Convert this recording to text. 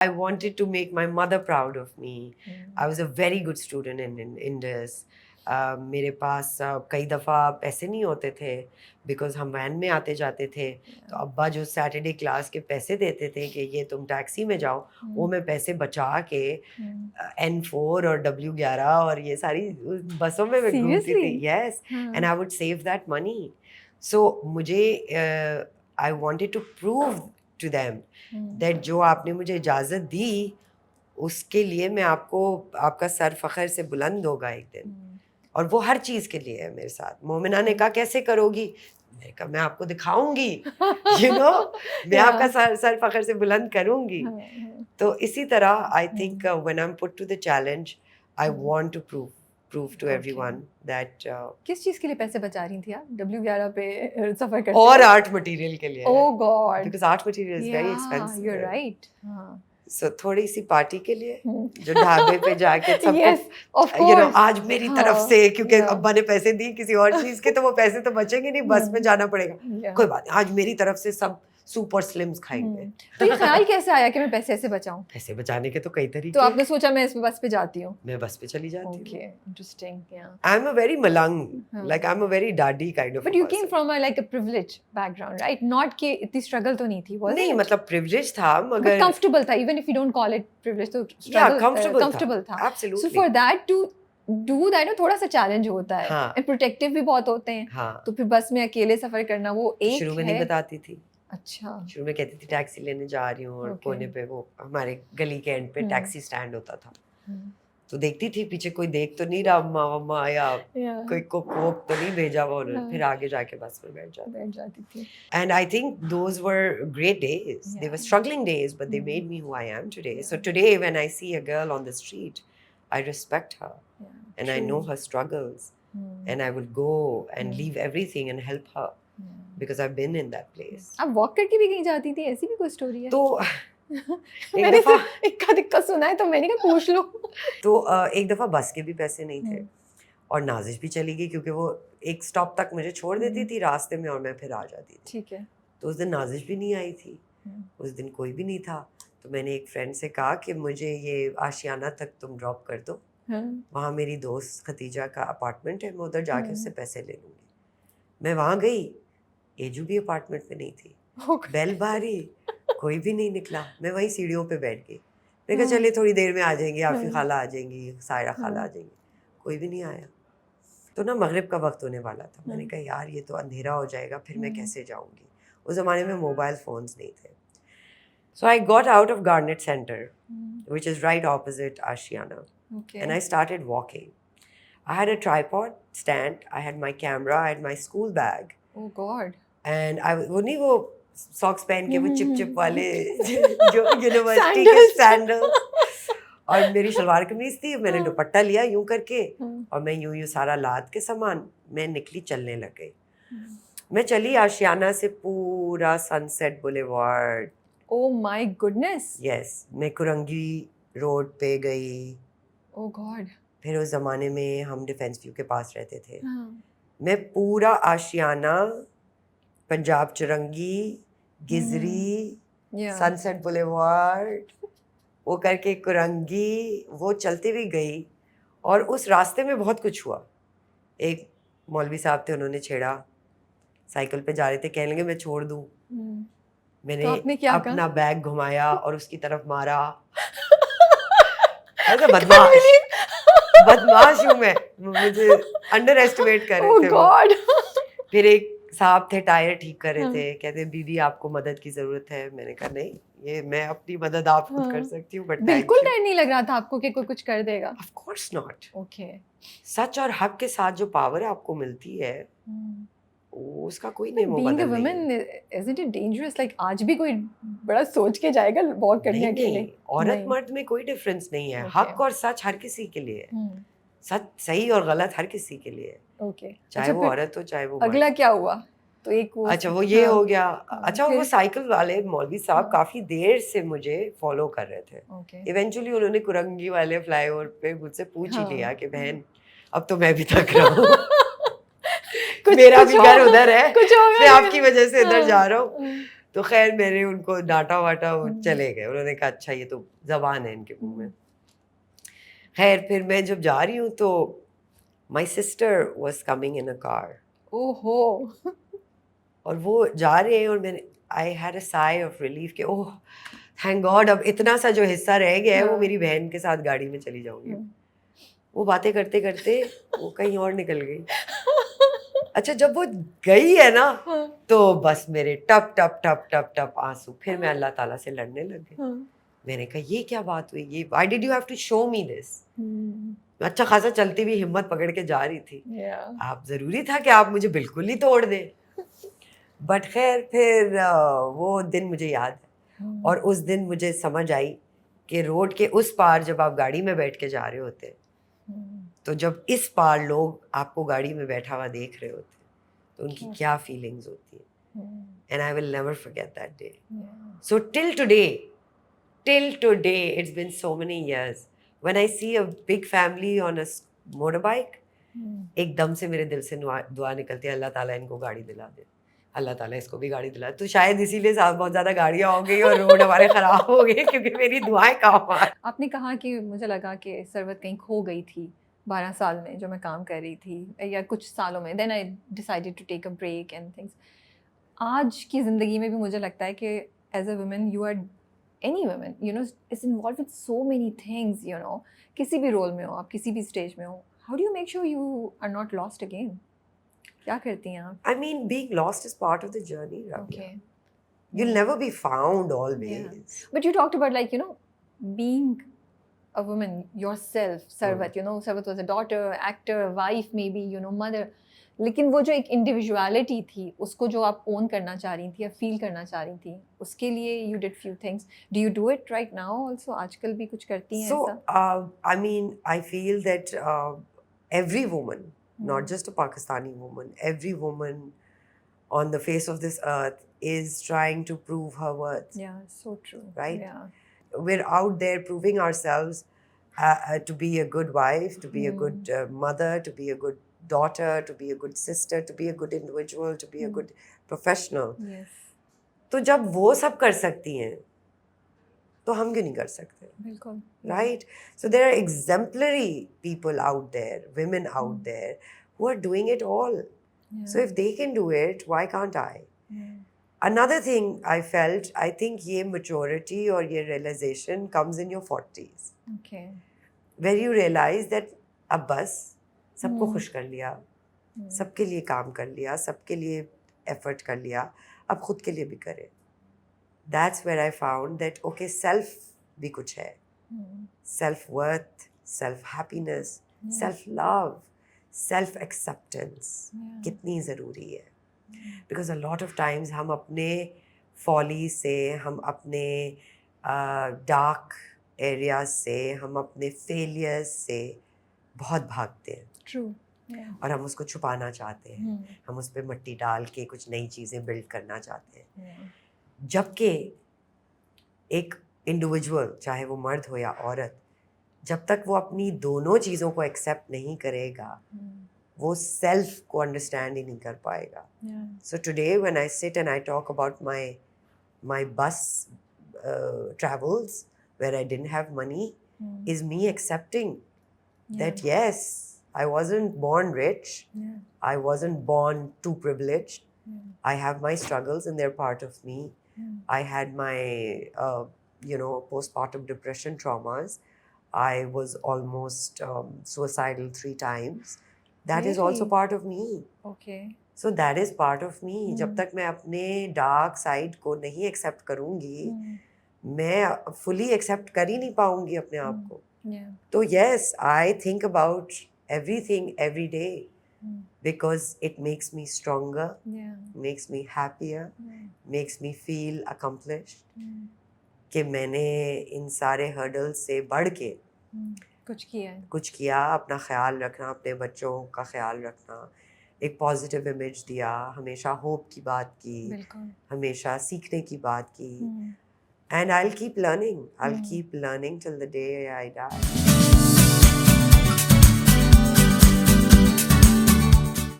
I wanted to make my mother proud of me. I was a very good student in Indus. मेरे पास कई दफ़ा पैसे नहीं होते थे बिकॉज हम वैन में आते जाते थे. तो अब्बा जो सैटरडे क्लास के पैसे देते थे कि ये तुम टैक्सी में जाओ, वो मैं पैसे बचा के N4 और W11 और ये सारी बसों में मैं घूमती थी. Yes, and I would save that money. So मुझे I wanted to prove to them that जो आपने मुझे इजाज़त दी उसके लिए मैं आपको, आपका सर फ़ख्र से बुलंद होगा एक दिन. और वो हर चीज़ के लिए है मेरे साथ. मोमिना ने कहा कैसे करोगी? मैंने कहा मैं आपको दिखाऊंगी. यू नो, मैं आपका सर फ़ख्र से बुलंद करूंगी. तो इसी तरह I think when I am put to the challenge I want to prove to everyone that किस चीज के लिए पैसे बचा रही थी आप W11 पे सफर करते? और आर्ट मटेरियल के लिए. Oh God, because art material is very expensive. You're right. So थोड़ी सी पार्टी के लिए जो ढाबे पे जाके सबको Yes, of course. you know, आज मेरी तरफ से, क्योंकि अब्बा ने पैसे दिए किसी और चीज के, तो वो पैसे तो बचेंगे नहीं, बस में जाना पड़ेगा. कोई बात नहीं, आज मेरी तरफ से सब सुपर स्लिम्स खाएंगे. तो ये ख्याल कैसे आया कि मैं पैसे ऐसे बचाऊं? पैसे बचाने के तो कई तरीके. तो आपने सोचा मैं इस बस पे जाती हूँ? मैं बस पे चली जाती हूँ. Okay, interesting. Yeah. I'm a very malang, like I'm a very daddy kind of. But you came from a like a privileged background, right? Not कि इतनी struggle तो नहीं थी, was नहीं, it? मतलब privilege था मगर. But comfortable था, even if you don't call it privilege, तो struggle. Yeah, comfortable था. Absolutely. So for that to do that, ना थोड़ा सा चैलेंज होता है. हाँ. And protective भी बहुत होते हैं. हाँ. तो फिर बस में अकेले सफर करना वो एक है. शुरू में नहीं बताती थी. अच्छा. शुरू में कहती थी टैक्सी लेने जा रही हूँ, और कोने पे वो हमारे गली के एंड पे टैक्सी स्टैंड होता था. तो देखती थी पीछे कोई देख तो नहीं रहा, अम्मा वम्मा या कोई कुक वुक तो नहीं भेजा हुआ उन्होंने. फिर आगे जाके बस में बैठ जाती थी. And I think those were great days. They were struggling days but they made me who I am today. So today when I see a girl on the street I respect her and I know her struggles and I will go and leave everything and help her because I've been in that place. आप walk करके भी कहीं जाती थी, ऐसी भी कोई story है? तो मैंने इक्का दिक्का सुना है तो मैंने कहा पूछ लो. तो एक दफ़ा बस के भी पैसे नहीं थे और नाजिश भी चली गई क्योंकि वो एक स्टॉप तक मुझे छोड़ देती थी रास्ते में और मैं फिर आ जाती थी. ठीक है. तो उस दिन नाजिश भी नहीं आई थी, उस दिन कोई भी नहीं था. तो मैंने एक फ्रेंड से कहा कि मुझे ये आशियाना तक तुम ड्रॉप कर दो, वहाँ मेरी दोस्त खतीजा का अपार्टमेंट है, मैं उधर जाके उससे पैसे ले लूँगी. मैं वहाँ गई, एजू भी अपार्टमेंट में नहीं थी. बेल बारी, कोई भी नहीं निकला. मैं वहीं सीढ़ियों पे बैठ गई. मैं कहा चलिए थोड़ी देर में आ जाएंगे, आफी खाला आ जाएंगी, सायरा खाला आ जाएंगी. कोई भी नहीं आया. तो ना मगरिब का वक्त होने वाला था. मैंने कहा यार ये तो अंधेरा हो जाएगा, फिर मैं कैसे जाऊँगी. उस ज़माने में मोबाइल फ़ोन्स नहीं थे. So I got out of Garnet centre which is right opposite Ashiana, and I started walking. I had a tripod stand, I had my camera, I had my school bag. Oh God. And वो नहीं वो socks पहन के वो chip वाले जो university के sandals, और मेरी शलवार कमीज थी. मैंने दुपट्टा लिया यूं करके और मैं यूं सारा लाद के सामान मैं निकली, चलने लग गई. मैं चली आशियाना से पूरा sunset boulevard. Oh my goodness. Yes, मैं कुरंगी रोड पे गई. Oh God. फिर उस ज़माने में हम डिफेंस व्यू के पास रहते थे. मैं पूरा आशियाना, पंजाब चुरंगी, गिजरी, सनसेट बुलेवार्ड, वो करके कुरंगी, वो चलते भी गई. और उस रास्ते में बहुत कुछ हुआ. एक मौलवी साहब थे, उन्होंने छेड़ा, साइकिल पे जा रहे थे, कहने लगे मैं छोड़ दूँ. मैंने तो अपना बैग घुमाया और उसकी तरफ मारा. बदमाश हूँ मैं, मुझे अंडर एस्टिमेट कर रहे थे. God. फिर एक साहब थे, टायर ठीक कर रहे थे, कहते बीवी आपको मदद की जरूरत है. मैंने कहा नहीं, ये मैं अपनी मदद आप खुद कर सकती हूँ. बट बिल्कुल डर नहीं लग रहा था आपको कि कोई कुछ कर देगा? Of course not. ओके. सच और हक के साथ जो पावर आपको मिलती है उसका कोई नहीं Being a woman, isn't it dangerous? Like आज भी कोई बड़ा सोच के जाएगा वॉक करने के लिए. औरत मर्द में कोई डिफरेंस नहीं है. हक और सच हर किसी के लिए है. सच सही और गलत हर किसी के लिए है. ओके. चाहे वो औरत हो चाहे वो मर्द. अगला क्या हुआ? तो एक वो, अच्छा वो ये हो गया. अच्छा वो साइकिल वाले मौलवी साहब काफी देर से मुझे फॉलो कर रहे थे. इवेंचुअली उन्होंने कुरंगी वाले फ्लाईओवर पे मुझसे पूछ ही लिया कि बहन अब तो मैं भी थक रहा हूँ. मेरा भी घर उधर है, मैं आपकी वजह से इधर जा रहा हूँ. तो खैर मैंने उनको डांटा वाटा, वो चले गए। उन्होंने कहा अच्छा ये तो जबान है इनके मुंह में। खैर फिर मैं जब जा रही हूँ तो my sister was coming in a car, ओहो। और वो जा रहे हैं और मैंने I had a sigh of relief कि ओह थैंक गॉड, अब इतना सा जो हिस्सा रह गया है वो मेरी बहन के साथ गाड़ी में चली जाऊंगी। वो बातें करते करते वो कहीं और निकल गई। अच्छा जब वो गई है ना तो बस मेरे टप टप टप टप टप आंसू। फिर मैं अल्लाह ताला से लड़ने लग गई। मैंने कहा ये क्या बात हुई, ये why did you have to show me this. अच्छा खासा चलती हुई हिम्मत पकड़ के जा रही थी, आप जरूरी था कि आप मुझे बिल्कुल ही तोड़ दें। बट खैर फिर वो दिन मुझे याद है, और उस दिन मुझे समझ आई कि रोड के उस पार जब आप गाड़ी में बैठ के जा रहे होते, तो जब इस पार लोग आपको गाड़ी में बैठा हुआ देख रहे होते तो उनकी क्या फीलिंग्स होती है। And I will never forget that day. So till today it's been so many years, when I see a big family on a motor bike, एकदम से मेरे दिल से दुआ निकलती है अल्लाह ताला इनको गाड़ी दिला दे, अल्लाह ताला इसको भी गाड़ी दिला। तो शायद इसीलिए बहुत ज़्यादा गाड़ियाँ हो गई और रोड हमारे ख़राब हो गए, क्योंकि मेरी दुआएं काम आ। आपने कहा कि मुझे लगा कि सरवत कहीं खो गई थी 12 साल में जो मैं काम कर रही थी, या कुछ सालों में, then I decided to take a break and things. आज की ज़िंदगी में भी मुझे लगता है कि as a women you are any women, you know, is involve with so many things, you know, किसी भी रोल में हो आप, किसी भी स्टेज में हो, how do you make sure you are not lost again? क्या करती हैं आप? I mean, being lost is part of the journey, Ramya. Okay. You'll never be found always. But you talked about, like, you know, being a woman yourself, Sarvat, you know, Sarvat was a daughter, actor, wife, maybe, you know, mother. लेकिन वो जो एक individuality थी उसको जो आप own करना चाह रही थी या फील करना चाह रही थी, उसके लिए you did few things. Do you do it right now also? आजकल भी कुछ करती हैं ऐसा? I mean, I feel that every woman, not just a Pakistani woman, every woman on the face of this earth is trying to prove her worth. Yeah, so true. Right? Yeah. We're out there proving ourselves to be a good wife, to be a good mother, to be a good daughter, to be a good sister, to be a good individual, to be a good professional. Yes. तो जब वो सब कर सकती हैं तो हम क्यों नहीं कर सकते? बिल्कुल. Right? So there are exemplary people out there, women out there who are doing it all. So if they can do it, why can't I? Another thing I felt, I think ये maturity और ये realization comes in your 40s. Okay. Where you realize that अब बस सबको खुश कर लिया, सबके लिए काम कर लिया, सबके लिए effort कर लिया, अब खुद के लिए भी करें. That's where I found that okay, self भी कुछ है. Self-worth, self-happiness, self-love, self-acceptance कितनी ज़रूरी है. Because a lot of times हम अपने folly से, हम अपने dark areas से, हम अपने failures से बहुत भागते हैं. True. और हम उसको छुपाना चाहते हैं, हम उस पर मट्टी डाल के कुछ नई चीज़ें बिल्ड करना चाहते हैं. जबकि एक इंडिविजुअल, चाहे वो मर्द हो या औरत, जब तक वो अपनी दोनों चीज़ों को एक्सेप्ट नहीं करेगा वो सेल्फ को अंडरस्टैंड ही नहीं कर पाएगा. सो today when I sit and I talk about my बस travels where I didn't have money is me accepting that yes, I wasn't born rich, I wasn't born too privileged, I have my struggles and they're part of me. I had my postpartum depression traumas. I was almost suicidal 3 times. That is also part of me. Okay. So that is part of me. जब तक मैं अपने dark side को नहीं accept करूँगी, मैं fully accept कर ही नहीं पाऊँगी अपने आप को. तो yes, I think about everything every day because it makes me stronger, makes me happier, makes me feel accomplished. कि मैंने इन सारे hurdles से बढ़ के कुछ किया, अपना ख्याल रखना, अपने बच्चों का ख्याल रखना, एक पॉजिटिव इमेज दिया, हमेशा होप की बात की, हमेशा सीखने की बात की. And I'll keep learning till the day I die.